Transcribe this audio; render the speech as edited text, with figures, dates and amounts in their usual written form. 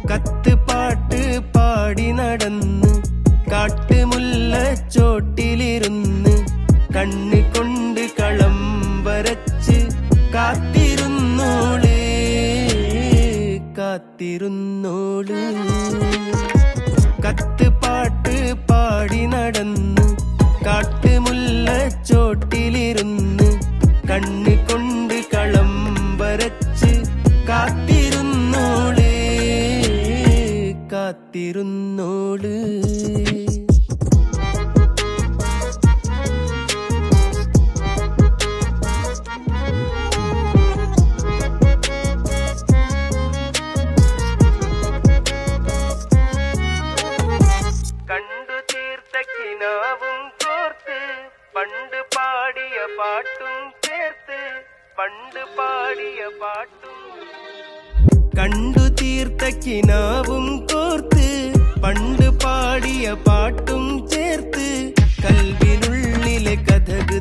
കത്ത് പാട്ട് പാടി നടന്ന് കാട്ടുമുല്ലച്ചോട്ടിലിരുന്ന് കണ്ണ് കൊണ്ട് കളം വരച്ച് കാത്തിരുന്നോള് കാത്തിരുന്നോള്. കത്ത് പാട്ട് പാടി നടന്ന് കാട്ടുമുല്ലച്ചോട്ടിലിരുന്ന് കണ്ണ് കൊണ്ട് കളം വരച്ച് കാത്തിരുന്നോള് കാത്തിരുന്നോള്. കണ്ടു തീർത്ത കിനാവും കോർത്ത് പണ്ട് പാടിയ പാട്ടും ചേർത്ത് പണ്ട് പാടിയ പാട്ടും. കണ്ടു തീർത്ത കിനാവും കോർത്ത് പണ്ട് പാടിയ പാട്ടും ചേർത്ത് കൽവിനുള്ളിലെ കഥക്